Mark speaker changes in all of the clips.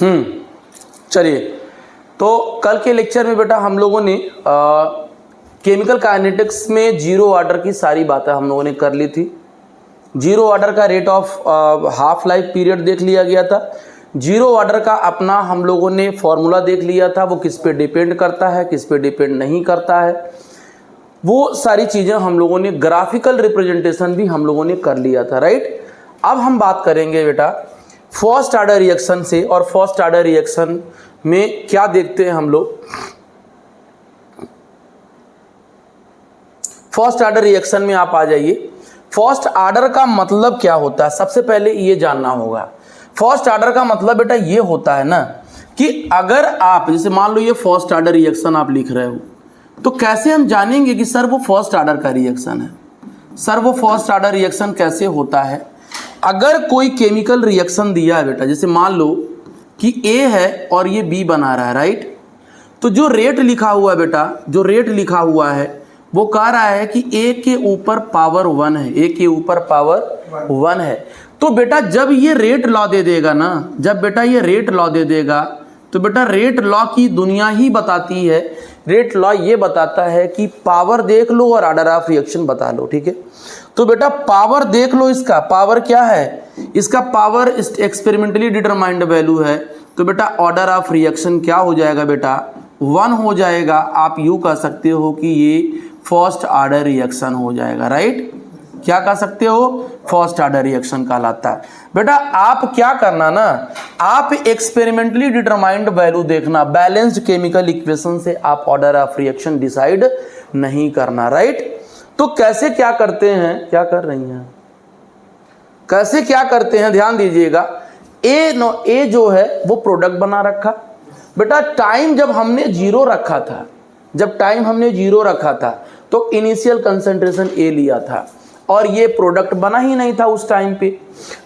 Speaker 1: चलिए, तो कल के लेक्चर में बेटा हम लोगों ने केमिकल काइनेटिक्स में जीरो ऑर्डर की सारी बातें हम लोगों ने कर ली थी। जीरो ऑर्डर का rate of half life period देख लिया गया था। जीरो ऑर्डर का अपना हम लोगों ने फॉर्मूला देख लिया था, वो किस पे डिपेंड करता है, किस पे डिपेंड नहीं करता है, वो सारी चीज़ें हम लोगों ने, ग्राफिकल रिप्रेजेंटेशन भी हम लोगों ने कर लिया था, राइट। अब हम बात करेंगे बेटा फर्स्ट ऑर्डर रिएक्शन से, और फर्स्ट ऑर्डर रिएक्शन में क्या देखते हैं हम लोग। फर्स्ट ऑर्डर रिएक्शन में आप आ जाइए। फर्स्ट ऑर्डर का मतलब क्या होता है, सबसे पहले ये जानना होगा। फर्स्ट ऑर्डर का मतलब बेटा ये होता है ना कि अगर आप, जैसे मान लो ये फर्स्ट ऑर्डर रिएक्शन आप लिख रहे हो, तो कैसे हम जानेंगे कि सर वो फर्स्ट ऑर्डर का रिएक्शन है। सर वो फर्स्ट ऑर्डर रिएक्शन कैसे होता है, अगर कोई केमिकल रिएक्शन दिया है बेटा, जैसे मान लो कि ए है और ये बी बना रहा है, राइट। तो जो रेट लिखा हुआ है बेटा, जो रेट लिखा हुआ है वो कह रहा है कि ए के ऊपर पावर 1 है, ए के ऊपर पावर 1 है। तो बेटा जब ये रेट लॉ दे देगा ना, जब बेटा ये रेट लॉ दे देगा, तो बेटा रेट लॉ की दुनिया ही बताती है। रेट लॉ ये बताता है कि पावर देख लो और ऑर्डर ऑफ रिएक्शन बता लो, ठीक है। तो बेटा पावर देख लो, इसका पावर क्या है, इसका पावर एक्सपेरिमेंटली डिटरमाइंड वैल्यू है। तो बेटा ऑर्डर ऑफ रिएक्शन क्या हो जाएगा बेटा, 1 हो जाएगा। आप यूँ कह सकते हो कि ये फर्स्ट ऑर्डर रिएक्शन हो जाएगा, राइट। क्या कह सकते हो, फर्स्ट ऑर्डर रिएक्शन कहलाता है। बेटा आप क्या करना ना, आप एक्सपेरिमेंटली डिटरमाइंड वैल्यू देखना, बैलेंस्ड केमिकल इक्वेशन से आप ऑर्डर ऑफ रिएक्शन डिसाइड नहीं करना, राइट। तो कैसे क्या करते हैं, क्या कर रही हैं, कैसे क्या करते हैं, ध्यान दीजिएगा। ए जो है वो प्रोडक्ट बना रखा बेटा। टाइम जब हमने जीरो रखा था, जब टाइम हमने जीरो रखा था तो इनिशियल कंसंट्रेशन ए लिया था और ये प्रोडक्ट बना ही नहीं था उस टाइम पे।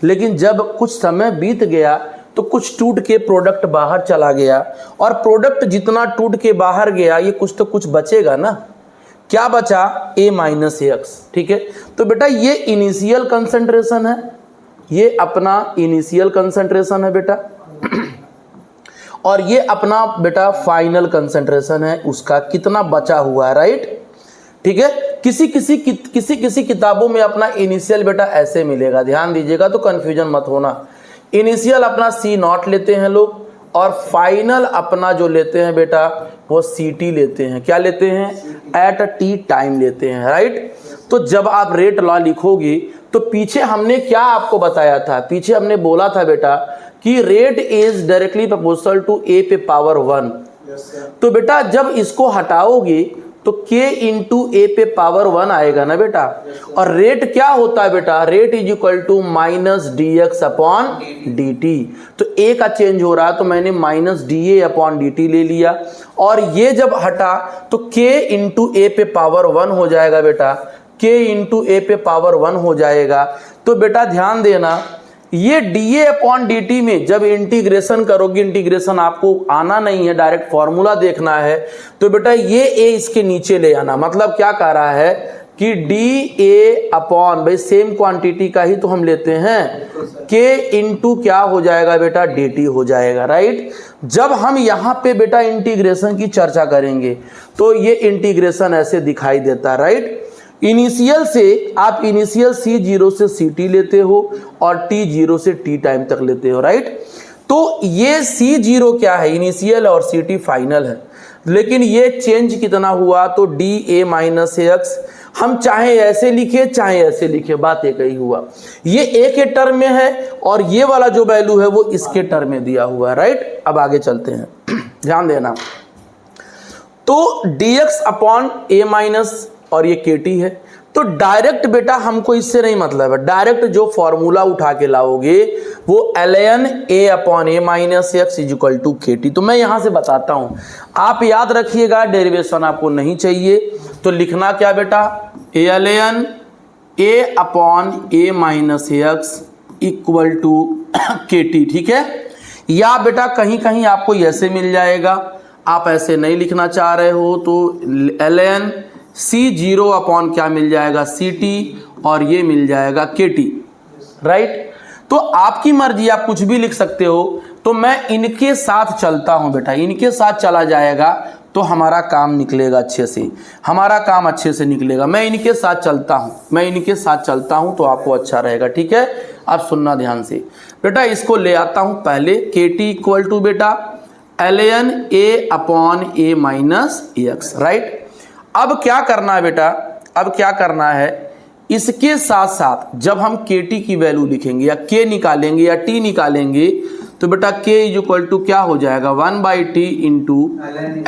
Speaker 1: लेकिन जब कुछ समय बीत गया तो कुछ टूट के प्रोडक्ट बाहर चला गया, और प्रोडक्ट जितना टूट के बाहर गया ये कुछ तो कुछ बचेगा ना। क्या बचा, ए माइनस एक्स, ठीक है। तो बेटा ये इनिशियल कंसंट्रेशन है, ये अपना इनिशियल कंसंट्रेशन है बेटा, और ये अपना बेटा फाइनल कंसंट्रेशन है, उसका कितना बचा हुआ है, राइट, ठीक है। किसी किसी किताबों में अपना इनिशियल बेटा ऐसे मिलेगा, ध्यान दीजिएगा, तो कंफ्यूजन मत होना। इनिशियल अपना C0 लेते हैं लोग, और फाइनल अपना जो लेते हैं बेटा वो CT लेते हैं। क्या लेते हैं, एट टी टाइम लेते हैं, राइट। तो जब आप रेट लॉ लिखोगे तो पीछे हमने क्या आपको बताया था, पीछे हमने बोला था बेटा कि rate is directly proportional to a पे पावर 1। तो बेटा जब इसको हटाओगे तो k इंटू ए पे पावर 1 आएगा ना बेटा। और रेट क्या होता है बेटा, rate is equal to minus D X upon D T. तो ए का चेंज हो रहा है तो मैंने minus D A upon D T ले लिया, और ये जब हटा तो k इंटू ए पे पावर 1 हो जाएगा बेटा, k इंटू ए पे पावर 1 हो जाएगा। तो बेटा ध्यान देना, ये D A upon D T में जब इंटीग्रेशन करोगे, इंटीग्रेशन आपको आना नहीं है, डायरेक्ट फॉर्मूला देखना है, तो बेटा ये ए इसके नीचे ले आना। मतलब क्या कह रहा है कि डी ए अपॉन, भाई सेम क्वांटिटी का ही तो हम लेते हैं, के इंटू क्या हो जाएगा बेटा, डी टी हो जाएगा, राइट। जब हम यहाँ पे बेटा इंटीग्रेशन की चर्चा करेंगे तो ये इंटीग्रेशन ऐसे दिखाई देता है, राइट। इनिशियल से आप इनिशियल C0 से CT लेते हो और T0 से T टाइम तक लेते हो, राइट। तो ये C0 क्या है, इनिशियल, और CT फाइनल है। लेकिन ये चेंज कितना हुआ, तो DA माइनस एक्स, हम चाहे ऐसे लिखे चाहे ऐसे लिखे, बात एक ही हुआ। ये ए के टर्म में है और ये वाला जो वैल्यू है वो इसके टर्म में दिया हुआ है, राइट। अब आगे चलते हैं, ध्यान देना। तो dx अपॉन ए माइनस और ये KT है। तो डायरेक्ट बेटा हमको इससे नहीं मतलब है, डायरेक्ट जो फॉर्मूला उठा के लाओगे वो ln a upon A minus X is equal to KT। तो मैं यहां से बताता हूं, आप याद रखिएगा, डेरिवेशन आपको नहीं चाहिए, तो लिखना क्या बेटा, ln a upon A minus x equal to KT, ठीक है। या बेटा कहीं कहीं आपको ऐसे मिल जाएगा, आप ऐसे नहीं लिखना चाह रहे हो तो ln C0 अपॉन क्या मिल जाएगा, CT, और ये मिल जाएगा KT, राइट। तो आपकी मर्जी, आप कुछ भी लिख सकते हो। तो मैं इनके साथ चलता हूं बेटा, इनके साथ चला जाएगा तो हमारा काम निकलेगा अच्छे से, हमारा काम अच्छे से निकलेगा। मैं इनके साथ चलता हूं, मैं इनके साथ चलता हूं तो आपको अच्छा रहेगा, ठीक है। अब सुनना ध्यान से बेटा, इसको ले आता हूं पहले, के टी इक्वल टू बेटा ln a upon a minus x, right. अब क्या करना है बेटा, अब क्या करना है, इसके साथ साथ जब हम के टी की वैल्यू लिखेंगे या के निकालेंगे या टी निकालेंगे तो बेटा k इज इक्वल टू क्या हो जाएगा, 1/t into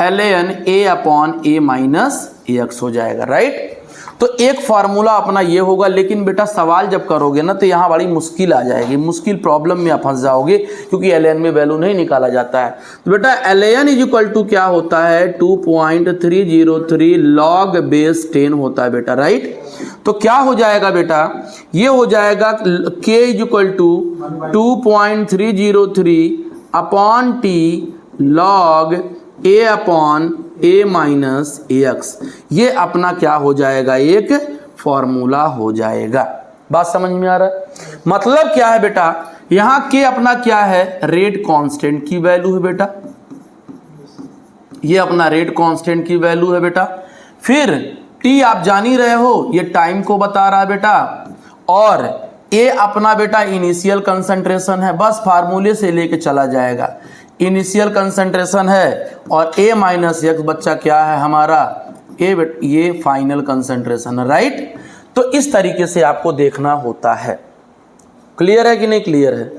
Speaker 1: ln a upon a minus x हो जाएगा, राइट। तो एक फार्मूला अपना ये होगा, लेकिन बेटा सवाल जब करोगे ना तो यहाँ बड़ी मुश्किल आ जाएगी, मुश्किल प्रॉब्लम में आप फंस जाओगे क्योंकि ln में वैल्यू नहीं निकाला जाता है। तो बेटा ln इज इक्वल टू क्या होता है, 2.303 लॉग बेस 10 होता है बेटा, राइट। तो क्या हो जाएगा बेटा, ये हो जाएगा k is equal to 2.303 upon T log a upon a minus X. ये अपना क्या हो जाएगा, एक फॉर्मूला हो जाएगा। बात समझ में आ रहा है, मतलब क्या है बेटा, यहां के अपना क्या है, रेट कांस्टेंट की वैल्यू है बेटा, ये अपना रेट कांस्टेंट की वैल्यू है बेटा। फिर टी आप जान ही रहे हो, ये टाइम को बता रहा है बेटा, और ए अपना बेटा इनिशियल कंसंट्रेशन है, बस फार्मूले से लेके चला जाएगा, इनिशियल कंसंट्रेशन है, और ए माइनस एक्स बच्चा क्या है हमारा, ये फाइनल कंसंट्रेशन है, राइट। तो इस तरीके से आपको देखना होता है। क्लियर है कि नहीं क्लियर है,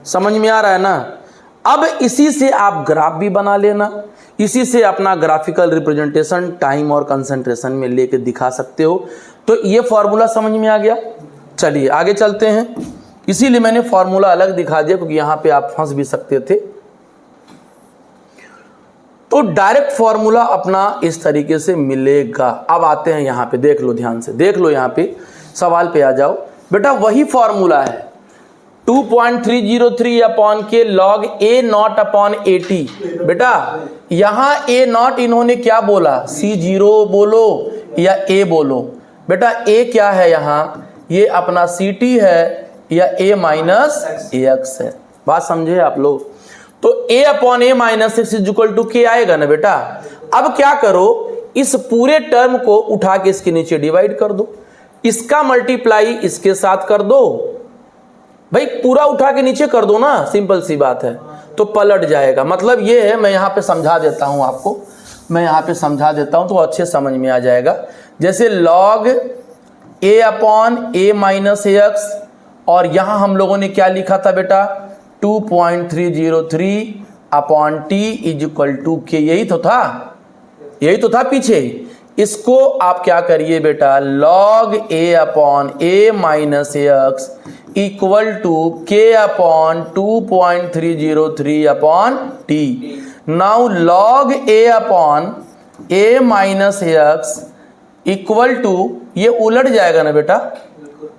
Speaker 1: समझ में आ रहा है ना। अब इसी से आप ग्राफ भी बना लेना, इसी से अपना ग्राफिकल रिप्रेजेंटेशन टाइम और कंसंट्रेशन में लेके दिखा सकते हो। तो ये फॉर्मूला समझ में आ गया, चलिए आगे चलते हैं। इसीलिए मैंने फॉर्मूला अलग दिखा दिया क्योंकि यहाँ पे आप फंस भी सकते थे। तो डायरेक्ट फॉर्मूला अपना इस तरीके से मिलेगा। अब आते हैं यहाँ पे, देख लो ध्यान से, देख लो यहाँ पे, सवाल पे आ जाओ बेटा। वही फॉर्मूला है 2.303 अपॉन के लॉग ए नॉट अपॉन 80। बेटा यहाँ ए नॉट इन्होंने क्या बोला, C0 बोलो या ए बोलो। बेटा ए क्या है यहाँ, ये अपना CT है या ए माइनस एक्स है। बात समझे आप लोग। तो a upon a minus X is equal to K आएगा ना बेटा। अब क्या करो, इस पूरे टर्म को उठा के इसके नीचे डिवाइड कर दो, इसका मल्टीप्लाई इसके साथ कर दो, भाई पूरा उठा के नीचे कर दो ना, सिंपल सी बात है, तो पलट जाएगा। मतलब ये है, मैं यहाँ पे समझा देता हूँ आपको, मैं यहाँ पे समझा देता हूँ तो अच्छे समझ में आ जाएगा। जैसे log a upon a minus x, और यहाँ हम लोगों ने क्या लिखा था बेटा, 2.303 upon T is equal to K, यही तो था, यही तो था पीछे। इसको आप क्या करिए बेटा, log a upon a minus x equal to k upon 2.303 upon t. Now log a upon a minus x equal to, ये उलट जाएगा ना बेटा,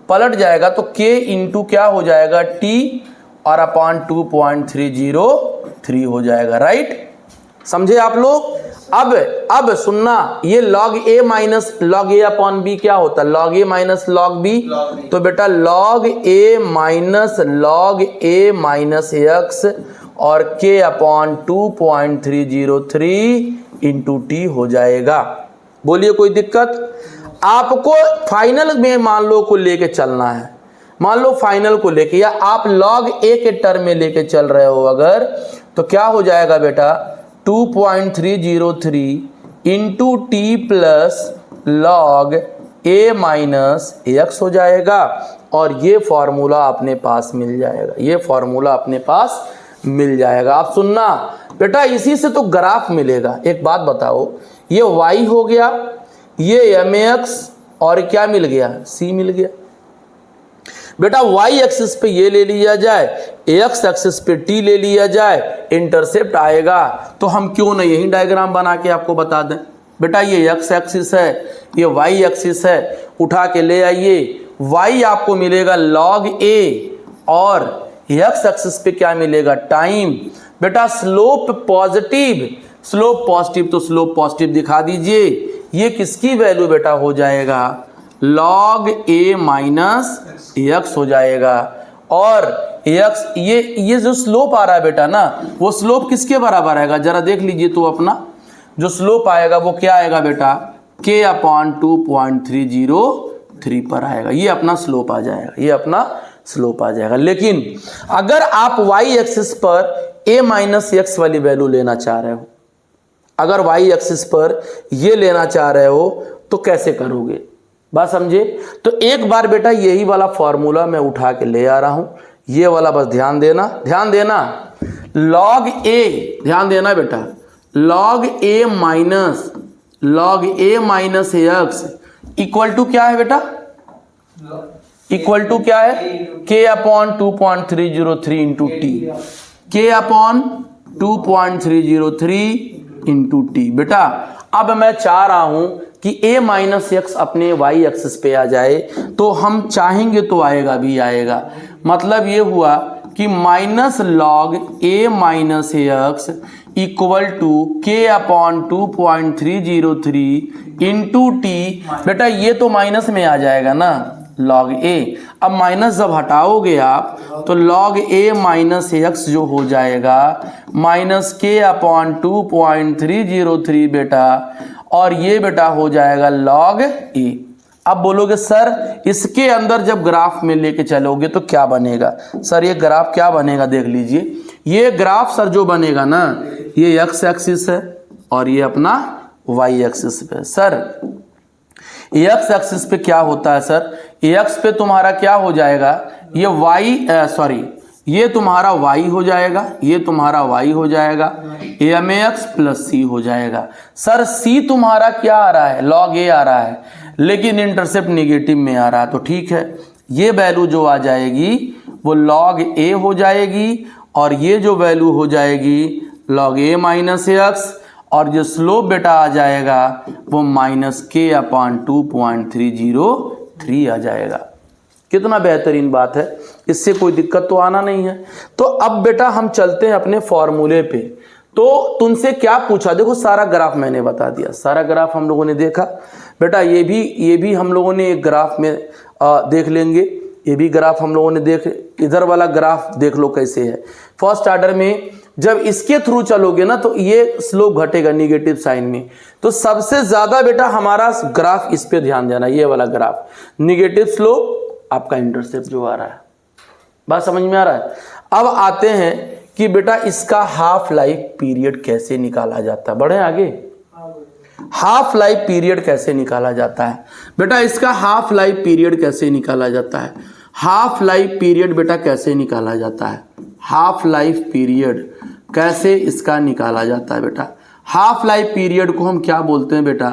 Speaker 1: पलट जाएगा, तो k इंटू क्या हो जाएगा, t और अपॉन 2.303 हो जाएगा, राइट। समझे आप लोग। अब सुनना, ये log a minus log a upon b क्या होता है, log a minus log b। तो बेटा log a minus log a minus x और k अपॉन 2.303 इंटू टी हो जाएगा। बोलिए कोई दिक्कत। आपको फाइनल में मान लो को लेके चलना है, मान लो फाइनल को लेके, या आप log a के टर्म में लेके चल रहे हो अगर, तो क्या हो जाएगा बेटा, 2.303 into T plus log a minus x हो जाएगा, और ये फॉर्मूला अपने पास मिल जाएगा, ये फॉर्मूला अपने पास मिल जाएगा। आप सुनना बेटा, इसी से तो ग्राफ मिलेगा। एक बात बताओ, ये y हो गया, ये mx, और क्या मिल गया, c मिल गया। बेटा y एक्सिस पे ये ले लिया जाए, x एक्सिस पे t ले लिया जाए, इंटरसेप्ट आएगा, तो हम क्यों ना यही डायग्राम बना के आपको बता दें। बेटा ये x एक्सिस है, ये y एक्सिस है, उठा के ले आइए, y आपको मिलेगा log a, और x एक्सिस पे क्या मिलेगा, टाइम। बेटा स्लोप पॉजिटिव, स्लोप पॉजिटिव, तो स्लोप पॉजिटिव दिखा दीजिए। ये किसकी वैल्यू बेटा हो जाएगा, log a माइनस एक्स हो जाएगा, और एक्स, ये जो स्लोप आ रहा है बेटा ना, वो स्लोप किसके बराबर आएगा जरा देख लीजिए। तो अपना जो स्लोप आएगा वो क्या आएगा बेटा, k अपॉन 2.303 पर आएगा। ये अपना स्लोप आ जाएगा, ये अपना स्लोप आ जाएगा। लेकिन अगर आप y एक्सिस पर a माइनस एक्स वाली वैल्यू लेना चाह रहे हो, अगर y एक्सिस पर ये लेना चाह रहे हो तो कैसे करोगे, बात समझे। तो एक बार बेटा यही वाला फॉर्मूला मैं उठा के ले आ रहा हूं, ये वाला बस ध्यान देना, ध्यान देना। log a, ध्यान देना बेटा, log a minus x equal to क्या है बेटा, इक्वल टू क्या है, k upon 2.303 into T, k upon 2.303 into T. बेटा अब मैं चाह रहा हूं कि a माइनस एक्स अपने y एक्सिस पे आ जाए, तो हम चाहेंगे तो आएगा भी आएगा। मतलब ये हुआ कि minus log a minus x equal to k upon 2.303 into T. बेटा ये तो माइनस में आ जाएगा ना log a, अब माइनस जब हटाओगे आप तो log a माइनस एक्स जो हो जाएगा माइनस k अपॉन 2.303 बेटा, और ये बेटा हो जाएगा log a। अब बोलोगे सर इसके अंदर जब ग्राफ में लेके चलोगे तो क्या बनेगा, सर ये ग्राफ क्या बनेगा देख लीजिए। ये ग्राफ सर जो बनेगा ना, ये x एक्सिस है और ये अपना y एक्सिस पे। सर x एक्सिस पे क्या होता है सर, x पे तुम्हारा क्या हो जाएगा, ये ये तुम्हारा y हो जाएगा, ये तुम्हारा y हो जाएगा, mx प्लस c हो जाएगा। सर c तुम्हारा क्या आ रहा है, log a आ रहा है, लेकिन इंटरसेप्ट निगेटिव में आ रहा है, तो ठीक है ये वैल्यू जो आ जाएगी वो log a हो जाएगी, और ये जो वैल्यू हो जाएगी log a माइनस एक्स, और जो स्लोप बेटा आ जाएगा वो माइनस k अपॉन 2.303 आ जाएगा। कितना बेहतरीन बात है, इससे कोई दिक्कत तो आना नहीं है। तो अब बेटा हम चलते हैं अपने फॉर्मूले पे। तो तुमसे क्या पूछा, देखो सारा ग्राफ मैंने बता दिया, सारा ग्राफ हम लोगों ने देखा बेटा। ये भी हम लोगों ने एक ग्राफ में देख लेंगे, ये भी ग्राफ हम लोगों ने देख, इधर वाला ग्राफ देख लो कैसे है। फर्स्ट ऑर्डर में जब इसके थ्रू चलोगे ना तो ये स्लोप घटेगा निगेटिव साइन में, तो सबसे ज्यादा बेटा हमारा ग्राफ इस पे ध्यान देना, ये वाला ग्राफ निगेटिव स्लोप आपका इंटरसेप्ट जो आ रहा है, बात समझ में आ रहा है। अब आते हैं कि बेटा इसका हाफ लाइफ पीरियड कैसे निकाला जाता है, बढ़े आगे। हाफ लाइफ पीरियड कैसे निकाला जाता है बेटा, इसका हाफ लाइफ पीरियड कैसे निकाला जाता है, हाफ लाइफ पीरियड बेटा कैसे निकाला जाता है, हाफ लाइफ पीरियड कैसे इसका निकाला जाता है बेटा। हाफ लाइफ पीरियड को हम क्या बोलते हैं बेटा,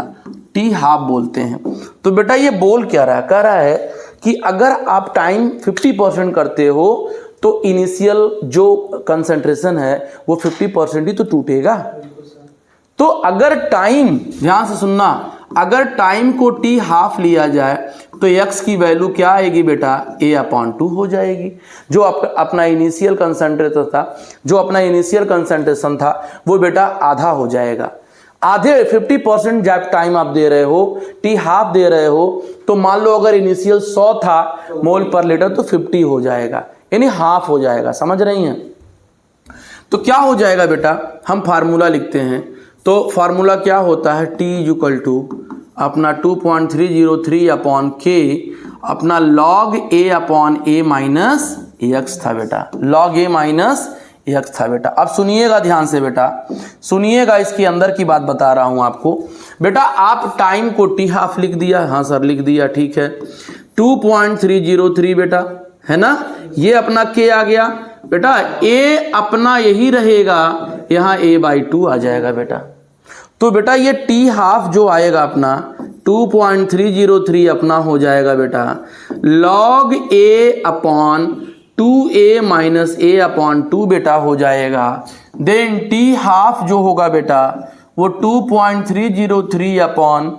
Speaker 1: टी हाफ बोलते हैं। तो बेटा ये बोल क्या रहा है, कह रहा है कि अगर आप टाइम 50% करते हो तो इनिशियल जो कंसंट्रेशन है वो 50% ही तो टूटेगा। तो अगर टाइम, ध्यान से सुनना, अगर टाइम को टी हाफ लिया जाए तो x की वैल्यू क्या आएगी बेटा, a अपॉन 2 हो जाएगी। जो अपना इनिशियल कंसंट्रेशन था, जो अपना इनिशियल कंसंट्रेशन था वो बेटा आधा हो जाएगा। आधे 50% जब टाइम आप दे रहे हो, टी हाफ दे रहे हो, तो मान लो अगर इनिशियल 100 था मोल पर लीटर तो 50 हो जाएगा, यानी हाफ हो जाएगा। समझ रही हैं। तो क्या हो जाएगा बेटा, हम फार्मूला लिखते हैं। तो फार्मूला क्या होता है, टी इक्वल टू अपना 2.303 अपॉन के अपना log a upon a minus x था बेटा, log a माइनस एक्स था बेटा। अब सुनिएगा ध्यान से बेटा, सुनिएगा, इसके अंदर की बात बता रहा हूं आपको बेटा। आप टाइम को टी हाफ लिख दिया, हाँ सर लिख दिया, ठीक है। 2.303 बेटा है ना, ये अपना के आ गया बेटा, a अपना यही रहेगा, यहाँ a/2 आ जाएगा बेटा। तो बेटा ये टी हाफ जो आएगा अपना 2.303 अपना हो जाएगा बेटा log a upon 2a minus a upon 2 बेटा हो जाएगा। देन टी हाफ जो होगा बेटा वो 2.303 अपॉन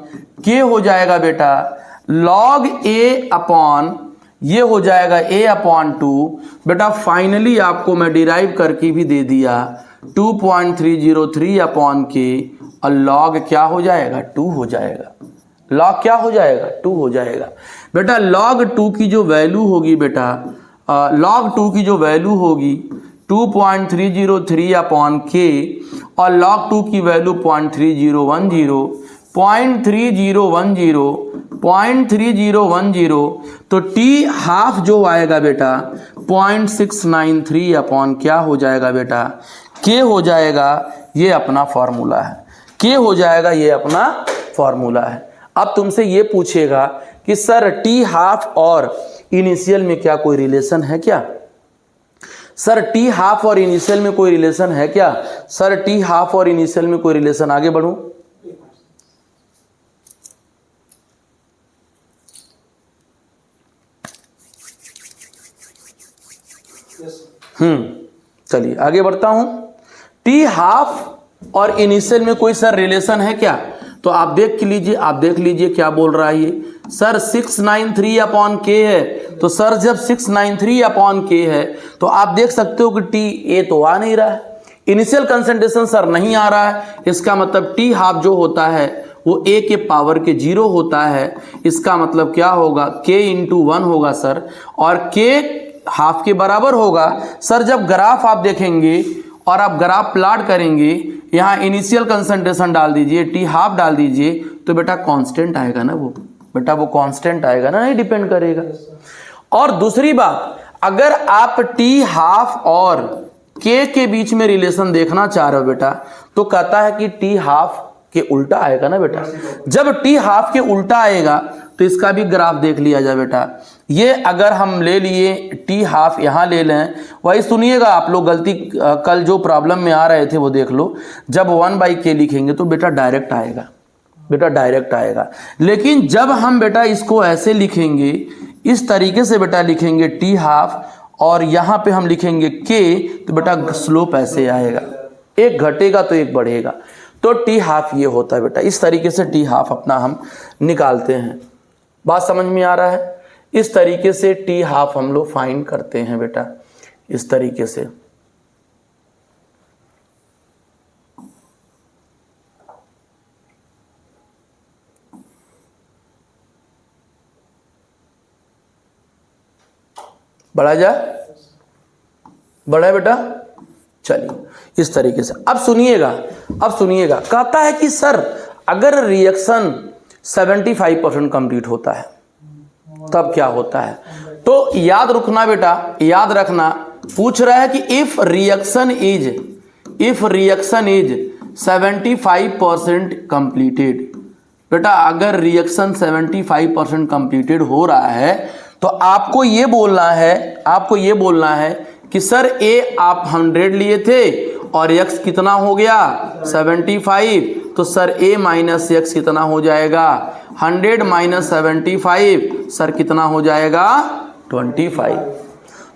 Speaker 1: के हो जाएगा बेटा, log a अपॉन ये हो जाएगा a अपॉन 2 बेटा। फाइनली आपको मैं डिराइव करके भी दे दिया 2.303 अपॉन के, और log क्या हो जाएगा, 2 हो जाएगा। log क्या हो जाएगा, 2 हो जाएगा बेटा। log 2 की जो वैल्यू होगी बेटा log 2 की जो वैल्यू होगी 2.303 अपॉन के और log 2 की वैल्यू 0.3010 तो टी हाफ जो आएगा बेटा 0.693 अपॉन क्या हो जाएगा बेटा के हो जाएगा, ये अपना फॉर्मूला है, के हो जाएगा, ये अपना फॉर्मूला है। अब तुमसे ये पूछेगा कि सर टी हाफ और इनिशियल में क्या कोई रिलेशन है क्या? सर टी हाफ और इनिशियल में कोई रिलेशन है क्या? सर टी हाफ और इनिशियल में कोई रिलेशन, आगे बढ़ूं? चलिए आगे बढ़ता हूं। टी हाफ और इनिशियल में कोई सर रिलेशन है क्या? तो आप देख लीजिए, आप देख लीजिए क्या बोल रहा है ये। सर 693 अपॉन के है, तो सर जब 693 अपॉन के है तो आप देख सकते हो कि टी ए तो आ नहीं रहा है, इनिशियल कंसंट्रेशन सर नहीं आ रहा है। इसका मतलब टी हाफ जो होता है वो ए के पावर के 0 होता है। इसका मतलब क्या होगा, के इंटू 1 होगा सर, और के हाफ के बराबर होगा सर। जब ग्राफ आप देखेंगे और आप ग्राफ प्लॉट करेंगे, यहाँ इनिशियल कंसंट्रेशन डाल दीजिए, टी हाफ डाल दीजिए, तो बेटा कांस्टेंट आएगा ना, वो बेटा वो कांस्टेंट आएगा ना, नहीं डिपेंड करेगा। और दूसरी बात, अगर आप टी हाफ और के बीच में रिलेशन देखना चाह रहे हो बेटा, तो कहता है कि टी हाफ के उल्टा आएगा ना बेटा। जब टी हाफ के उल्टा आएगा तो इसका भी ग्राफ देख लिया जाए बेटा। ये अगर हम ले लिए टी हाफ यहाँ ले लें, वही सुनिएगा आप लोग, गलती कल जो प्रॉब्लम में आ रहे थे वो देख लो। जब 1/k लिखेंगे तो बेटा डायरेक्ट आएगा, बेटा डायरेक्ट आएगा। लेकिन जब हम बेटा इसको ऐसे लिखेंगे, इस तरीके से बेटा लिखेंगे टी हाफ और यहाँ पे हम लिखेंगे के, तो बेटा स्लोप ऐसे आएगा, एक घटेगा तो एक बढ़ेगा। तो टी हाफ ये होता है बेटा, इस तरीके से टी हाफ अपना हम निकालते हैं। बात समझ में आ रहा है? इस तरीके से टी हाफ हम लोग फाइंड करते हैं बेटा, इस तरीके से। बढ़ा जाए, बढ़ा है बेटा। चलिए इस तरीके से अब सुनिएगा, अब सुनिएगा। कहता है कि सर अगर रिएक्शन 75% कंप्लीट होता है तब क्या होता है? तो याद रखना बेटा, याद रखना, पूछ रहा है कि इफ रिएक्शन इज 75% कंप्लीटेड। बेटा अगर रिएक्शन 75% कंप्लीटेड हो रहा है तो आपको ये बोलना है, आपको ये बोलना है कि सर ए आप 100 लिए थे और x कितना हो गया 75, तो सर a माइनस एक्स कितना हो जाएगा 100 माइनस 75, सर कितना हो जाएगा 25।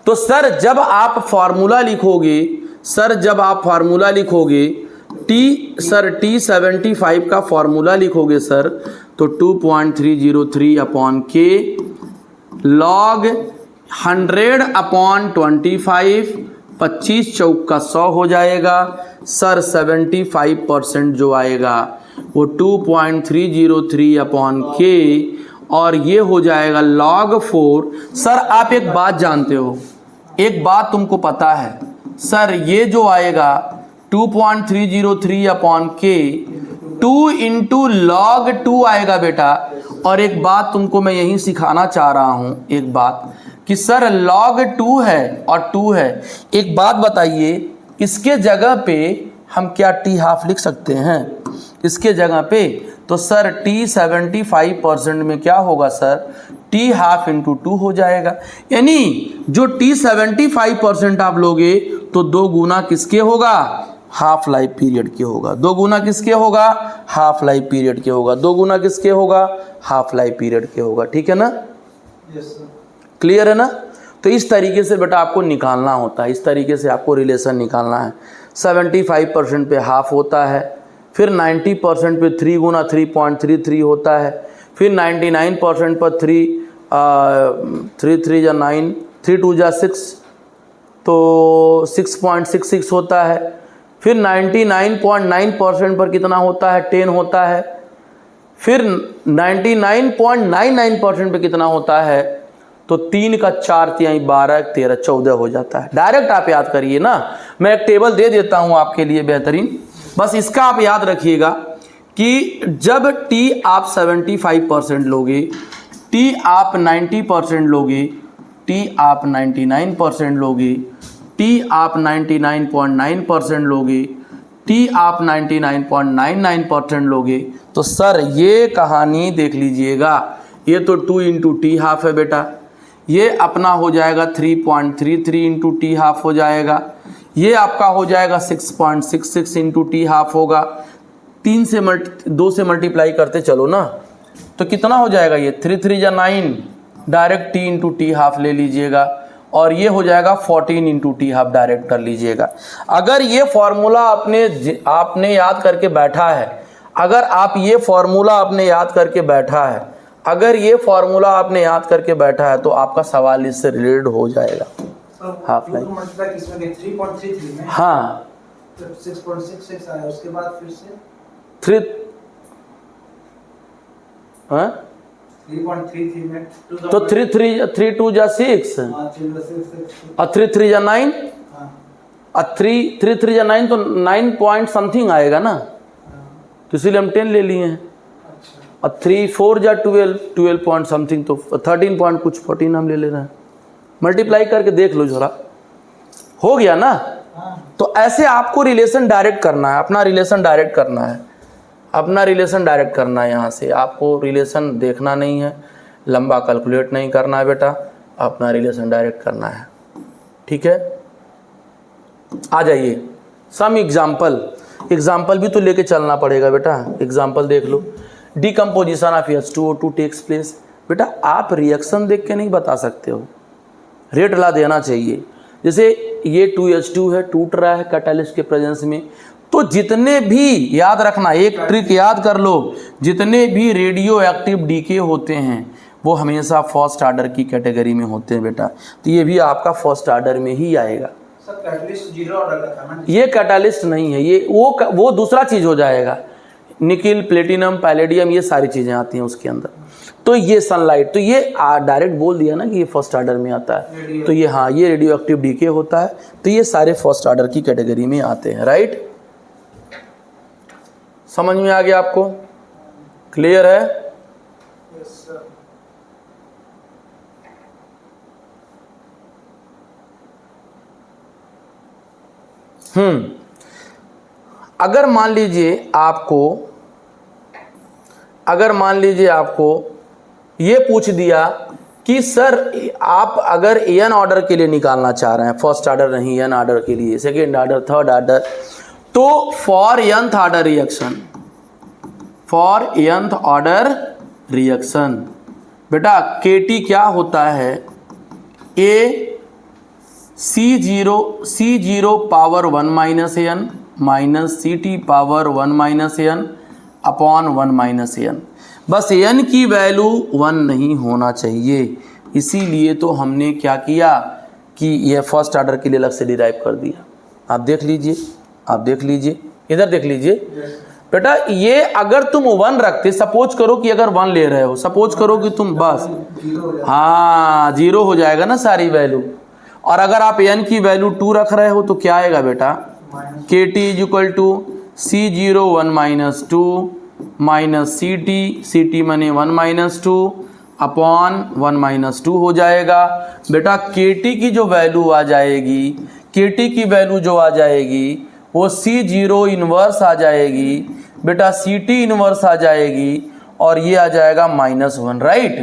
Speaker 1: तो सर जब आप फॉर्मूला लिखोगे, सर जब आप फॉर्मूला लिखोगे टी 75 का फॉर्मूला लिखोगे सर, तो 2.303 अपॉन के लॉग 100 अपॉन 25, 25 चौक का 100 हो जाएगा सर। 75% जो आएगा वो 2.303 अपॉन के, और ये हो जाएगा log 4। सर आप एक बात जानते हो, एक बात तुमको पता है सर, ये जो आएगा 2.303 अपॉन के 2 इंटू लॉग 2 आएगा बेटा। और एक बात तुमको मैं यही सिखाना चाह रहा हूँ, एक बात कि सर log 2 है और 2 है। एक बात बताइए, इसके जगह पे हम क्या टी हाफ लिख सकते हैं इसके जगह पे? तो सर टी 75% में क्या होगा सर, टी हाफ इंटू 2 हो जाएगा। यानी जो टी 75% आप लोगे तो 2 गुना किसके होगा, हाफ लाइफ पीरियड के होगा। 2 गुना किसके होगा, हाफ लाइफ पीरियड के होगा। 2 गुना किसके होगा, हाफ लाइफ पीरियड के होगा। ठीक है ना?
Speaker 2: Yes sir.
Speaker 1: क्लियर है ना? तो इस तरीके से बेटा आपको निकालना होता है, इस तरीके से आपको रिलेशन निकालना है। 75% पे हाफ होता है, फिर 90% पे 3 गुना 3.33 होता है, फिर 99% पर 3 3 या 9, 3 2 जा 6 तो 6.66 होता है। फिर 99.9% पर कितना होता है, 10 होता है। फिर 99.99% पे कितना होता है, तो 3 का 4 तिहाई 12 13 14 हो जाता है। डायरेक्ट आप याद करिए ना, मैं एक टेबल दे देता हूं आपके लिए बेहतरीन, बस इसका आप याद रखिएगा कि जब t आप 75% लोगे, t आप 90% लोगे, t आप 99% लोगे, t आप 99.9% लोगे, t आप 99.99% लोगे, तो सर ये कहानी देख लीजिएगा, ये तो 2 इंटू टी हाफ है बेटा, ये अपना हो जाएगा 3.33 इंटू टी हाफ हो जाएगा, ये आपका हो जाएगा 6.66 इंटू टी हाफ होगा, 2 से मल्टीप्लाई करते चलो ना, तो कितना हो जाएगा, ये 3 3 या 9, direct T into T half ले लीजिएगा, और ये हो जाएगा 14 इंटू टी हाफ डायरेक्ट कर लीजिएगा। अगर ये फॉर्मूला आपने याद करके बैठा है, अगर आप ये फॉर्मूला आपने याद करके बैठा है, अगर ये फॉर्मूला आपने याद करके बैठा है, तो आपका सवाल इससे रिलेटेड हो जाएगा। हाफ लाइन हाँ
Speaker 2: 6.66 आया, उसके बाद फिर से
Speaker 1: 3 हाँ
Speaker 2: 3.33 में
Speaker 1: तो 3 2 जा 6 और 3 3 जा 9 और 3 3 जा 9, तो 9 पॉइंट समथिंग आएगा ना, तो इसीलिए हम 10 ले लिए हैं। और 3 4 जा 12 पॉइंट समथिंग, तो 13 पॉइंट कुछ 14 हम ले रहे हैं। मल्टीप्लाई करके देख लो जरा, हो गया ना। तो ऐसे आपको रिलेशन डायरेक्ट करना है, अपना रिलेशन डायरेक्ट करना है, अपना रिलेशन डायरेक्ट करना है। यहाँ से आपको रिलेशन देखना नहीं है, लंबा कैलकुलेट नहीं करना है बेटा, अपना रिलेशन डायरेक्ट करना है। ठीक है, आ जाइए सम एग्जाम्पल भी तो लेके चलना पड़ेगा बेटा। एग्जाम्पल देख लो, decomposition of H2O2 takes place. बेटा आप रिएक्शन देख के नहीं बता सकते हो, रेट ला देना चाहिए। जैसे ये 2H2 है, टूट रहा है कैटालिस्ट के प्रेजेंस में, तो जितने भी, याद रखना एक ट्रिक याद कर लो, जितने भी रेडियो एक्टिव डीके होते हैं वो हमेशा फर्स्ट आर्डर की कैटेगरी में होते हैं बेटा, तो ये भी आपका फर्स्ट आर्डर में ही आएगा।
Speaker 2: कैटलिस्ट 0 ऑर्डर का था ना,
Speaker 1: ये कैटालिस्ट नहीं है, ये वो दूसरा चीज़ हो जाएगा। निकिल, प्लेटिनम, पैलेडियम, ये सारी चीज़ें आती हैं उसके अंदर। तो ये सनलाइट, तो ये डायरेक्ट बोल दिया ना कि ये फर्स्ट आर्डर में आता है, तो ये हाँ ये रेडियो एक्टिव डीके होता है, तो ये सारे फर्स्ट आर्डर की कैटेगरी में आते हैं। राइट, समझ में आ गया आपको? क्लियर है?
Speaker 2: Yes sir.
Speaker 1: अगर मान लीजिए आपको ये पूछ दिया कि सर आप अगर एन ऑर्डर के लिए निकालना चाह रहे हैं, फर्स्ट ऑर्डर नहीं एन ऑर्डर के लिए, सेकेंड ऑर्डर, थर्ड ऑर्डर, तो फॉर nth ऑर्डर रिएक्शन बेटा KT क्या होता है, C0 power 1 minus n minus CT power 1 minus n upon 1 minus n। बस n की वैल्यू 1 नहीं होना चाहिए, इसीलिए तो हमने क्या किया कि ये फर्स्ट ऑर्डर के लिए अलग से डिराइव कर दिया। आप देख लीजिए, इधर देख लीजिए बेटा, ये अगर तुम 1 रखते, सपोज करो कि अगर 1 ले रहे हो, सपोज करो कि तुम बस हाँ 0 हो जाएगा ना सारी वैल्यू। और अगर आप n की वैल्यू 2 रख रहे हो तो क्या आएगा बेटा, KT is equal to C0 1 minus 2 minus CT माने 1 माइनस 2 अपॉन 1 माइनस 2 हो जाएगा बेटा। KT की जो वैल्यू आ जाएगी, KT की वैल्यू जो आ जाएगी वो C0 इन्वर्स आ जाएगी बेटा, CT इन्वर्स आ जाएगी, और ये आ जाएगा -1। राइट,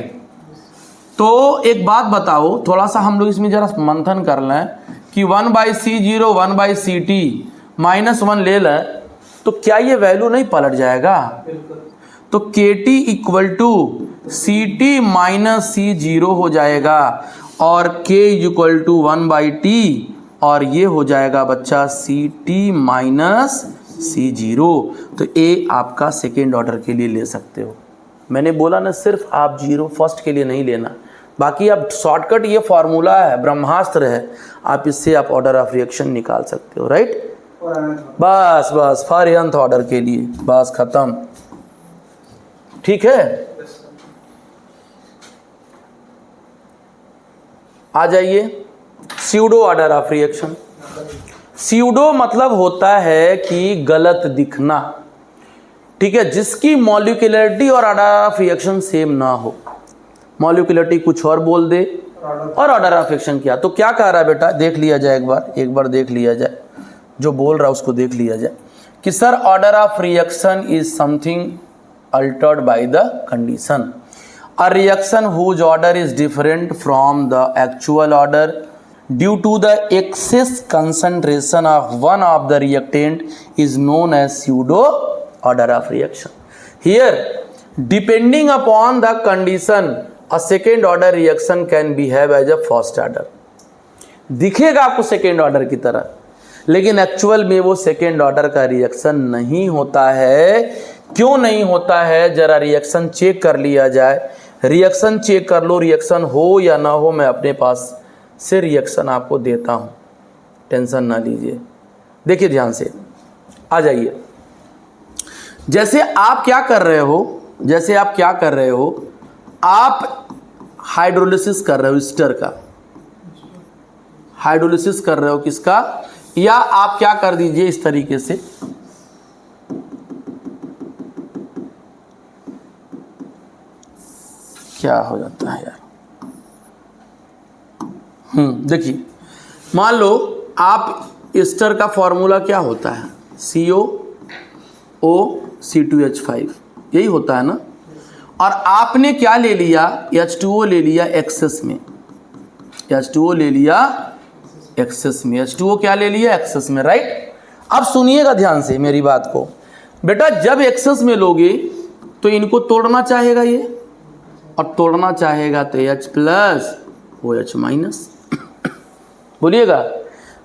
Speaker 1: तो एक बात बताओ, थोड़ा सा हम लोग इसमें जरा मंथन कर लें कि 1/C0 1/CT -1 ले लें तो क्या ये वैल्यू नहीं पलट जाएगा? तो KT equal to CT minus C0 हो जाएगा, और K इक्वल टू 1/T, और ये हो जाएगा बच्चा CT माइनस C0। तो A आपका सेकेंड ऑर्डर के लिए ले सकते हो। मैंने बोला ना, सिर्फ आप 0 फर्स्ट के लिए नहीं लेना, बाकी आप शॉर्टकट, ये फॉर्मूला है, ब्रह्मास्त्र है, आप इससे आप ऑर्डर ऑफ रिएक्शन निकाल सकते हो। राइट, बस फॉर nth ऑर्डर के लिए, बस खत्म। ठीक है, आ जाइए, pseudo order of reaction. Pseudo मतलब होता है कि गलत दिखना, ठीक है, जिसकी मॉलिक्यूलरिटी और ऑर्डर ऑफ रिएक्शन सेम ना हो। मॉलिक्यूलरिटी कुछ और बोल दे और ऑर्डर ऑफ रिएक्शन क्या। तो क्या कह रहा है बेटा, देख लिया जाए एक बार देख लिया जाए, जो बोल रहा है उसको देख लिया जाए कि sir order of reaction is something Altered by the condition. A reaction whose order is different from the actual order due to the excess concentration of one of the reactant is known as pseudo order of reaction. Here, depending upon the condition, a second order reaction can behave as a first order. दिखेगा आपको second order की तरह, लेकिन actual में वो second order का reaction नहीं होता है। क्यों नहीं होता है, जरा रिएक्शन चेक कर लिया जाए। रिएक्शन चेक कर लो, रिएक्शन हो या ना हो, मैं अपने पास से रिएक्शन आपको देता हूँ, टेंशन ना लीजिए। देखिए ध्यान से, आ जाइए। जैसे आप क्या कर रहे हो, आप हाइड्रोलिसिस कर रहे हो ईस्टर का, हाइड्रोलिसिस कर रहे हो किसका, या आप क्या कर दीजिए इस तरीके से, क्या हो जाता है यार, देखिए मान लो आप ईस्टर का फॉर्मूला क्या होता है, COO(C2H5), यही होता है ना। और आपने क्या ले लिया, H2O ले लिया एक्सेस में, H2O ले लिया एक्सेस में, H2O क्या ले लिया एक्सेस में, राइट। अब सुनिएगा ध्यान से मेरी बात को बेटा, जब एक्सेस में लोगे तो इनको तोड़ना चाहेगा ये, और तोड़ना चाहेगा तो H प्लस OH माइनस। बोलिएगा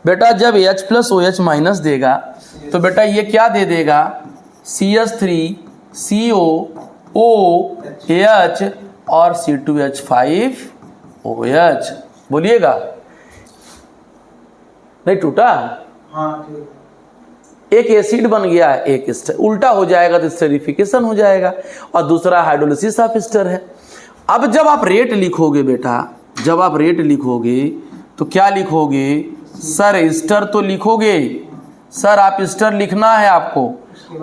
Speaker 1: बेटा, जब H प्लस OH माइनस देगा तो बेटा ये क्या दे देगा, CH3COOH और C2H5OH। बोलिएगा, नहीं टूटा,
Speaker 2: हाँ ठीक।
Speaker 1: एक एसिड बन गया, एक एस्टर, उल्टा हो जाएगा तो स्टेरिफिकेशन हो जाएगा, और दूसरा हाइड्रोलिसिस ऑफ एस्टर है। अब जब आप रेट लिखोगे बेटा, जब आप रेट लिखोगे तो क्या लिखोगे, सर एस्टर तो लिखोगे, सर आप एस्टर लिखना है आपको,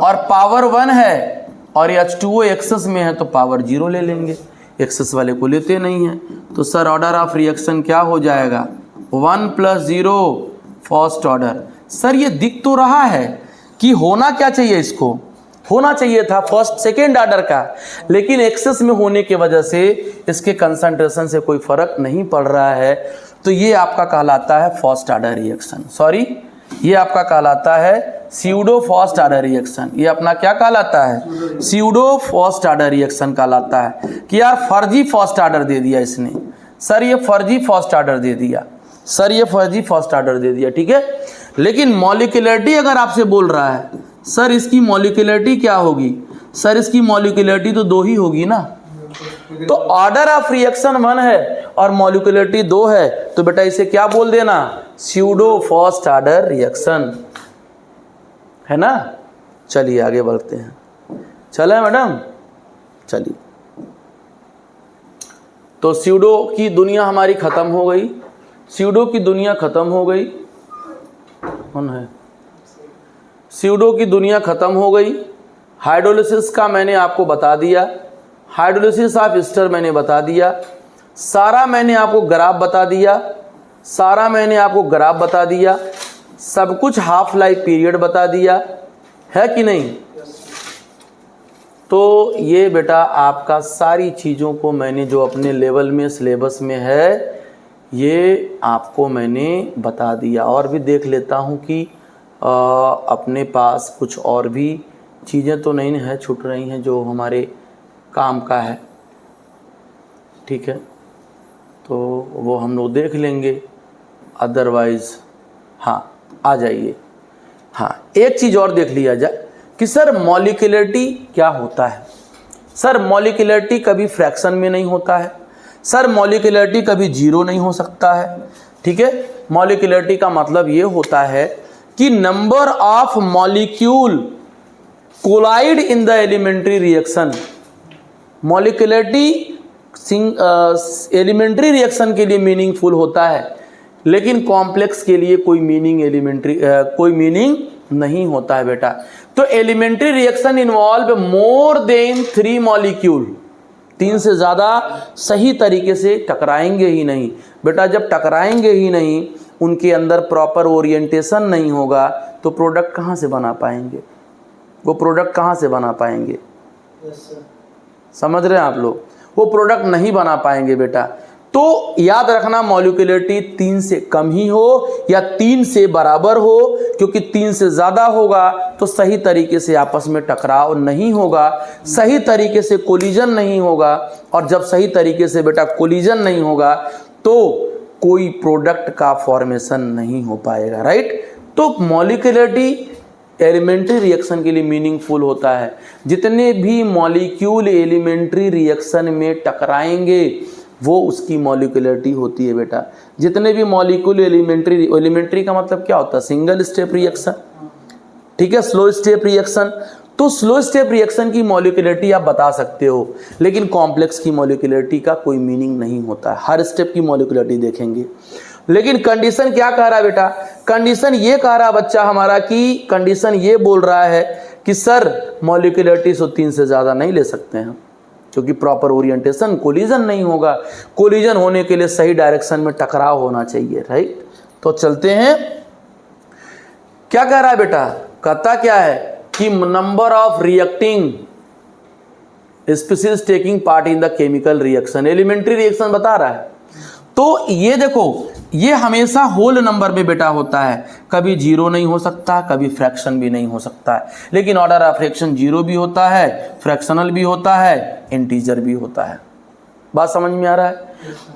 Speaker 1: और पावर 1 है और H2O एक्सेस में है तो पावर 0 ले लेंगे, एक्सेस वाले को लेते नहीं हैं। तो सर ऑर्डर ऑफ रिएक्शन क्या हो जाएगा, 1 + 0 फर्स्ट ऑर्डर। सर ये दिख तो रहा है कि होना क्या चाहिए, इसको होना चाहिए था फर्स्ट सेकेंड ऑर्डर का, लेकिन एक्सेस में होने की वजह से इसके कंसंट्रेशन से कोई फर्क नहीं पड़ रहा है, तो ये आपका कहलाता है फर्स्ट ऑर्डर रिएक्शन। सॉरी, ये आपका कहलाता है स्यूडो फर्स्ट ऑर्डर रिएक्शन। ये अपना क्या कहलाता है, स्यूडो फर्स्ट ऑर्डर रिएक्शन कहलाता है। कि यार फर्जी फर्स्ट ऑर्डर दे दिया इसने, सर ये फर्जी फर्स्ट ऑर्डर दे दिया, सर ये फर्जी फर्स्ट ऑर्डर दे दिया, ठीक है। लेकिन मॉलिक्यूलरिटी अगर आपसे बोल रहा है, सर इसकी मॉलिक्यूलरिटी क्या होगी, सर इसकी मॉलिक्यूलरिटी तो 2 ही होगी ना। तो ऑर्डर ऑफ रिएक्शन 1 है और मॉलिक्यूलरिटी 2 है, तो बेटा इसे क्या बोल देना, स्यूडो फर्स्ट ऑर्डर रिएक्शन, है ना। चलिए आगे बढ़ते हैं, चले मैडम, चलिए। तो स्यूडो की दुनिया हमारी खत्म हो गई, स्यूडो की दुनिया खत्म हो गई, कौन है, स्यूडो की दुनिया खत्म हो गई। हाइड्रोलिसिस का मैंने आपको बता दिया, हाइड्रोलिसिस ऑफ एस्टर मैंने बता दिया, सारा मैंने आपको ग्राफ बता दिया, सारा मैंने आपको ग्राफ बता दिया, सब कुछ हाफ लाइफ पीरियड बता दिया, है कि नहीं। तो ये बेटा आपका सारी चीज़ों को मैंने जो अपने लेवल में सिलेबस में है ये आपको मैंने बता दिया। और भी देख लेता हूँ कि अपने पास कुछ और भी चीज़ें तो नहीं है छूट रही हैं जो हमारे काम का है, ठीक है, तो वो हम लोग देख लेंगे, अदरवाइज़ हाँ आ जाइए। हाँ एक चीज़ और देख लिया जाए कि सर मॉलिक्यूलरिटी क्या होता है। सर मॉलिक्यूलरिटी कभी फ्रैक्शन में नहीं होता है, सर मॉलिक्यूलरिटी कभी 0 नहीं हो सकता है, ठीक है। मॉलिक्यूलरिटी का मतलब ये होता है कि number of molecule collide in the elementary reaction. Molecularity elementary reaction के लिए मीनिंगफुल होता है, लेकिन कॉम्प्लेक्स के लिए कोई मीनिंग नहीं होता है बेटा। तो elementary reaction involve more than 3 molecule, 3 से ज़्यादा सही तरीके से टकराएंगे ही नहीं बेटा। जब टकराएंगे ही नहीं, उनके अंदर प्रॉपर ओरिएंटेशन नहीं होगा, तो प्रोडक्ट कहाँ से बना पाएंगे? वो प्रोडक्ट कहाँ से बना पाएंगे? समझ रहे हैं आप लोग? वो प्रोडक्ट नहीं बना पाएंगे बेटा। तो याद रखना, मॉलिक्यूलरिटी 3 से कम ही हो या 3 से बराबर हो, क्योंकि 3 से ज़्यादा होगा तो सही तरीके से आपस में टकराव नहीं होगा, सही तरीके से कोलिजन नहीं होगा, और जब सही तरीके से बेटा कोलिजन नहीं होगा तो कोई प्रोडक्ट का फॉर्मेशन नहीं हो पाएगा, राइट। तो मॉलिक्यूलरिटी एलिमेंट्री रिएक्शन के लिए मीनिंगफुल होता है। जितने भी मॉलिक्यूल एलिमेंट्री रिएक्शन में टकराएंगे वो उसकी मॉलिक्यूलरिटी होती है बेटा। जितने भी मॉलिक्यूल एलिमेंट्री का मतलब क्या होता है? सिंगल स्टेप रिएक्शन, ठीक है, स्लो स्टेप रिएक्शन। तो स्लो स्टेप रिएक्शन की मॉलिक्यूलरिटी आप बता सकते हो, लेकिन कॉम्प्लेक्स की मॉलिक्यूलरिटी का कोई मीनिंग नहीं होता है। हर स्टेप की मॉलिक्यूलरिटी देखेंगे। लेकिन कंडीशन क्या कह रहा है बेटा? कंडीशन ये कह रहा बच्चा हमारा कि कंडीशन ये बोल रहा है कि सर मॉलिक्यूलरिटी 3 से ज़्यादा नहीं ले सकते हैं, क्योंकि प्रॉपर ओरिएंटेशन, कोलिजन नहीं होगा। कोलिजन होने के लिए सही डायरेक्शन में टकराव होना चाहिए, राइट। तो चलते हैं, क्या कह रहा है बेटा? कहता क्या है कि number of reacting species taking part in the chemical reaction, elementary reaction बता रहा है। तो ये देखो, ये हमेशा होल नंबर में बेटा होता है, कभी 0 नहीं हो सकता, कभी फ्रैक्शन भी नहीं हो सकता है। लेकिन ऑर्डर ऑफ फ्रैक्शन 0 भी होता है, फ्रैक्शनल भी होता है, इंटीजर भी होता है। बात समझ में आ रहा है?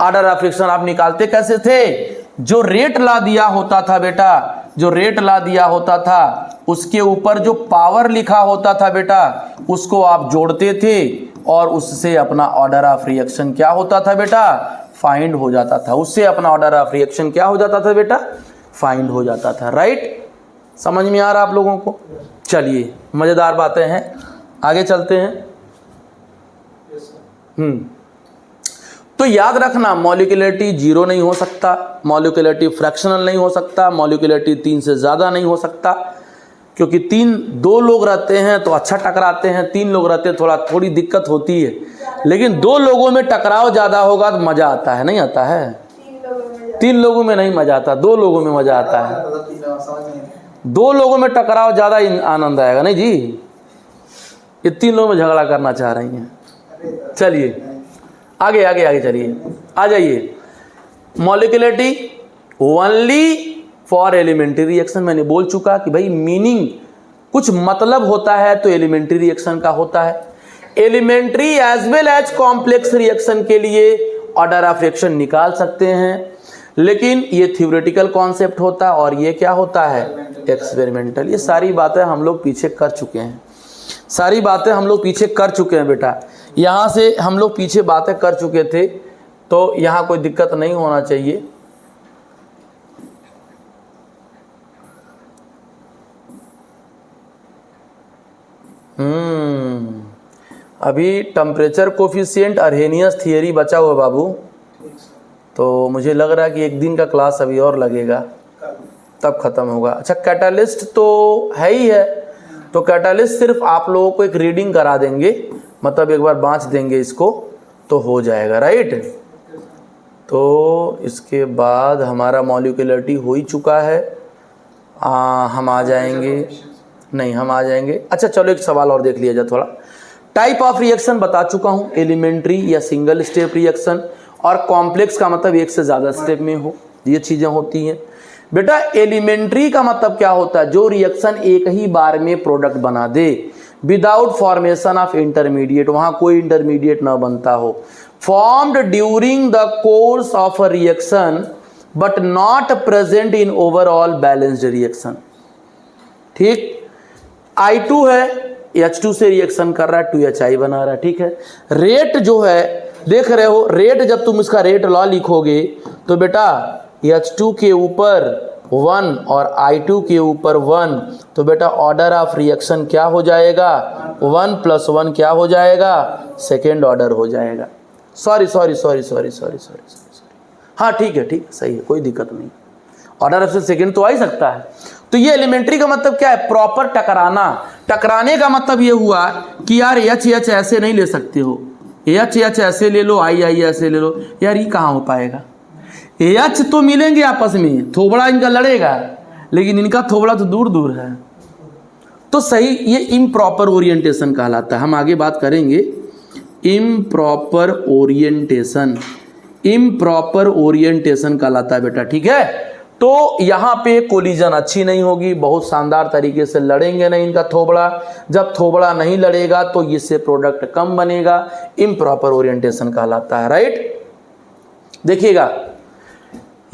Speaker 1: ऑर्डर ऑफ फ्रैक्शन आप निकालते कैसे थे? जो रेट ला दिया होता था बेटा, जो रेट ला दिया होता था उसके ऊपर जो पावर लिखा होता था बेटा, उसको आप जोड़ते थे और उससे अपना ऑर्डर ऑफ रिएक्शन क्या होता था बेटा? फाइंड हो जाता था। उससे अपना ऑर्डर ऑफ रिएक्शन क्या हो जाता था बेटा? फाइंड हो जाता था, राइट। समझ में आ रहा आप लोगों को? चलिए, मज़ेदार बातें हैं, आगे चलते हैं। तो याद रखना, मॉलिक्यूलरिटी 0 नहीं हो सकता, मॉलिक्यूलरिटी फ्रैक्शनल नहीं हो सकता, मॉलिक्यूलरिटी 3 से ज़्यादा नहीं हो सकता, क्योंकि 2 लोग रहते हैं तो अच्छा टकराते हैं, 3 लोग रहते हैं थोड़ी दिक्कत होती है। लेकिन 2 लोगों में टकराव ज़्यादा होगा तो मज़ा आता है, नहीं आता है? 3 लोगों में नहीं मज़ा आता, 2 लोगों में मज़ा आता है। 2 लोगों में टकराव ज़्यादा आनंद आएगा, नहीं जी? ये 3 लोगों में झगड़ा करना चाह रही हैं। चलिए आगे आगे आगे चलिए, आ जाइए। Molecularity only for elementary reaction, मैंने बोल चुका कि भाई मीनिंग कुछ मतलब होता है तो एलिमेंट्री रिएक्शन का होता है। Elementary as well as complex reaction के लिए ऑर्डर ऑफ रिएक्शन निकाल सकते हैं, लेकिन ये थ्योरेटिकल कॉन्सेप्ट होता है और ये क्या होता है? एक्सपेरिमेंटल। ये सारी बातें हम लोग पीछे कर चुके हैं, सारी बातें हम लोग पीछे कर चुके हैं बेटा। यहाँ से हम लोग पीछे बातें कर चुके थे, तो यहाँ कोई दिक्कत नहीं होना चाहिए। अभी टेम्परेचर कोफिशिएंट अर्हेनियस थियरी बचा हुआ बाबू, तो मुझे लग रहा है कि 1 दिन का क्लास अभी और लगेगा, तब खत्म होगा। अच्छा, कैटालिस्ट तो है ही है, तो कैटालिस्ट सिर्फ आप लोगों को एक रीडिंग करा देंगे, मतलब एक बार बाँच देंगे इसको तो हो जाएगा, राइट। तो इसके बाद हमारा मॉलिक्यूलरिटी हो ही चुका है, हम आ जाएंगे, नहीं हम आ जाएंगे। अच्छा चलो, एक सवाल और देख लिया जाए थोड़ा। टाइप ऑफ रिएक्शन बता चुका हूँ, एलिमेंट्री या सिंगल स्टेप रिएक्शन, और कॉम्प्लेक्स का मतलब 1 से ज़्यादा स्टेप में हो, ये चीज़ें होती हैं बेटा। एलिमेंट्री का मतलब क्या होता है? जो रिएक्शन एक ही बार में प्रोडक्ट बना दे विदाउट फॉर्मेशन ऑफ इंटरमीडिएट, वहाँ कोई इंटरमीडिएट ना बनता हो। Formed during the course of a reaction but not present in overall balanced reaction, ठीक। I2 है, H2 से रिएक्शन कर रहा है, 2HI बना रहा है, ठीक है। रेट जो है देख रहे हो, रेट जब तुम इसका रेट लॉ लिखोगे तो बेटा H2 के ऊपर 1 और I2 के ऊपर 1, तो बेटा ऑर्डर ऑफ रिएक्शन क्या हो जाएगा? 1 + 1 क्या हो जाएगा? सेकेंड ऑर्डर हो जाएगा। सॉरी, हाँ ठीक है, सही है, कोई दिक्कत नहीं, ऑर्डर ऑफ सेकेंड तो आ ही सकता है। तो ये एलिमेंट्री का मतलब क्या है? प्रॉपर टकराना। टकराने का मतलब ये हुआ कि यार एच ऐसे नहीं ले सकते हो, एच ऐसे ले लो, आई ऐसे ले लो, यार ये कहाँ हो पाएगा? एच तो मिलेंगे आपस में, थोबड़ा इनका लड़ेगा, लेकिन इनका थोबड़ा तो दूर दूर है, तो सही, ये इम्प्रॉपर ओरिएंटेशन कहलाता है। हम आगे बात करेंगे इम्प्रॉपर ओरिएंटेशन कहलाता है बेटा, ठीक है। तो यहाँ पे कोलिजन अच्छी नहीं होगी, बहुत शानदार तरीके से लड़ेंगे नहीं इनका थोबड़ा। जब थोबड़ा नहीं लड़ेगा तो इससे प्रोडक्ट कम बनेगा, इम्प्रॉपर ओरिएंटेशन कहलाता है, राइट। देखिएगा,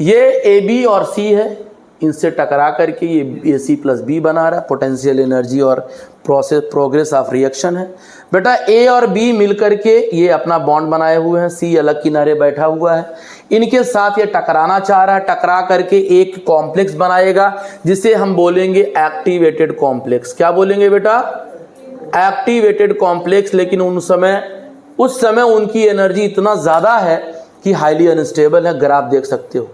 Speaker 1: ये ए बी और सी है, इनसे टकरा करके ये ए सी प्लस बी बना रहा है, पोटेंशियल एनर्जी और प्रोग्रेस ऑफ रिएक्शन है। बेटा ए और बी मिलकर के ये अपना बॉन्ड बनाए हुए हैं, सी अलग किनारे बैठा हुआ है, इनके साथ ये टकराना चाह रहा है, टकरा करके एक कॉम्प्लेक्स बनाएगा जिसे हम बोलेंगे एक्टिवेटेड कॉम्प्लेक्स। क्या बोलेंगे बेटा? Activated complex. लेकिन उस समय उनकी एनर्जी इतना ज़्यादा है कि हाईली अनस्टेबल है, ग्राफ देख सकते हो,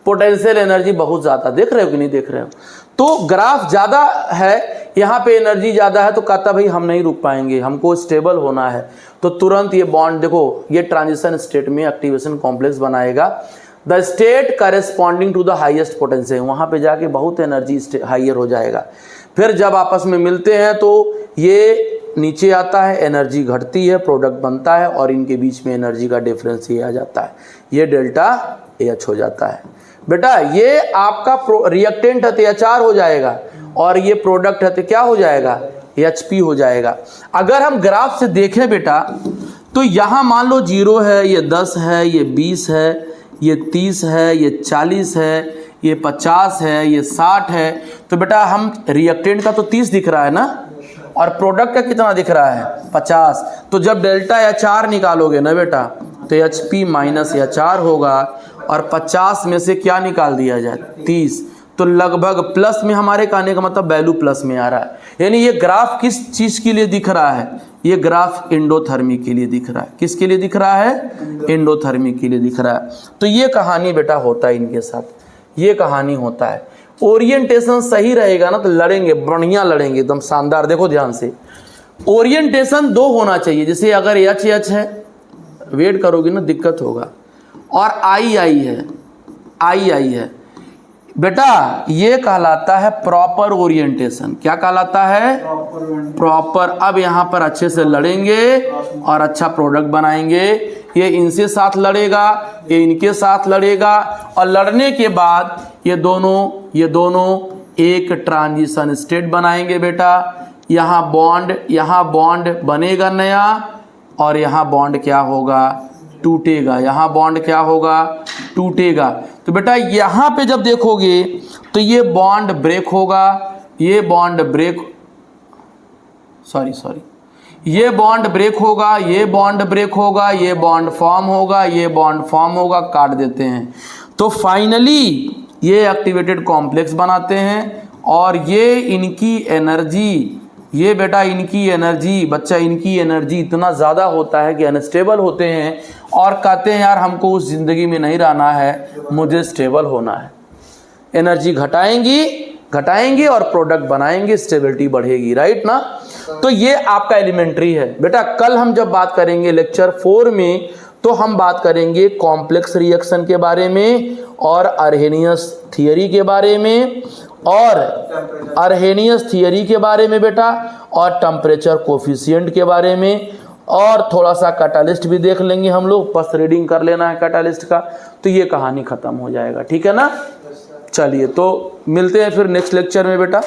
Speaker 1: पोटेंशियल एनर्जी बहुत ज़्यादा, देख रहे हो कि नहीं देख रहे हो? तो ग्राफ ज़्यादा है, यहाँ पे एनर्जी ज़्यादा है, तो कहता भाई हम नहीं रुक पाएंगे, हमको स्टेबल होना है। तो तुरंत ये बॉन्ड, देखो ये ट्रांजिशन स्टेट में एक्टिवेशन कॉम्प्लेक्स बनाएगा। The state corresponding to the highest potential, वहाँ पे जाके बहुत एनर्जी हाइयर हो जाएगा। फिर जब आपस में मिलते हैं तो ये नीचे आता है, एनर्जी घटती है, प्रोडक्ट बनता है, और इनके बीच में एनर्जी का डिफरेंस ये आ जाता है, ये डेल्टा एच हो जाता है। बेटा ये आपका रिएक्टेंट है तो एचआर हो जाएगा, और ये प्रोडक्ट है तो क्या हो जाएगा? एचपी हो जाएगा। अगर हम ग्राफ से देखें बेटा, तो यहाँ मान लो 0 है, ये 10 है, ये 20 है, ये 30 है, ये 40 है, ये 50 है, ये 60 है। तो बेटा हम रिएक्टेंट का तो 30 दिख रहा है ना, और प्रोडक्ट का कितना दिख रहा है? 50। तो जब डेल्टा एचआर निकालोगे ना बेटा, तो एचपी माइनस एचआर होगा, और 50 में से क्या निकाल दिया जाए? 30। तो लगभग प्लस में, हमारे कहने का मतलब वैल्यू प्लस में आ रहा है। यानी ये ग्राफ किस चीज़ के लिए दिख रहा है? ये ग्राफ एंडोथर्मी के लिए दिख रहा है। किसके लिए दिख रहा है? एंडोथर्मी के लिए दिख रहा है। तो ये कहानी बेटा होता है इनके साथ, ये कहानी होता है। ओरिएंटेशन सही रहेगा ना तो लड़ेंगे, बढ़िया लड़ेंगे, एकदम शानदार। देखो ध्यान से, ओरिएंटेशन 2 होना चाहिए। जैसे अगर एच है, वेट करोगे ना दिक्कत होगा, और आई है बेटा, ये कहलाता है प्रॉपर ओरिएंटेशन। क्या कहलाता है? प्रॉपर। अब यहाँ पर अच्छे से लड़ेंगे और अच्छा प्रोडक्ट बनाएंगे। ये इनसे साथ लड़ेगा, ये इनके साथ लड़ेगा, और लड़ने के बाद ये दोनों एक ट्रांजिशन स्टेट बनाएंगे बेटा। यहाँ बॉन्ड बनेगा नया, और यहाँ बॉन्ड क्या होगा? टूटेगा। यहाँ बॉन्ड क्या होगा? टूटेगा। तो बेटा यहाँ पे जब देखोगे तो ये बॉन्ड ब्रेक होगा, ये बॉन्ड ब्रेक ये बॉन्ड ब्रेक होगा, ये बॉन्ड ब्रेक होगा, ये बॉन्ड फॉर्म होगा, ये बॉन्ड फॉर्म होगा, काट देते हैं। तो फाइनली ये एक्टिवेटेड कॉम्प्लेक्स बनाते हैं, और ये इनकी एनर्जी, ये बेटा इनकी एनर्जी, बच्चा इनकी एनर्जी इतना ज़्यादा होता है कि अनस्टेबल होते हैं, और कहते हैं यार हमको उस ज़िंदगी में नहीं रहना है, मुझे स्टेबल होना है। एनर्जी घटाएंगे और प्रोडक्ट बनाएंगे, स्टेबिलिटी बढ़ेगी, राइट ना। तो ये आपका एलिमेंट्री है बेटा। कल हम जब बात करेंगे लेक्चर 4 में, तो हम बात करेंगे कॉम्प्लेक्स रिएक्शन के बारे में, और अर्हेनियस थियरी के बारे में, और अर्हेनियस थियरी के बारे में बेटा, और टेम्परेचर कोफिशिएंट के बारे में, और थोड़ा सा कैटालिस्ट भी देख लेंगे हम लोग, बस रीडिंग कर लेना है कैटालिस्ट का। तो ये कहानी ख़त्म हो जाएगा, ठीक है ना। चलिए तो मिलते हैं फिर नेक्स्ट लेक्चर में बेटा।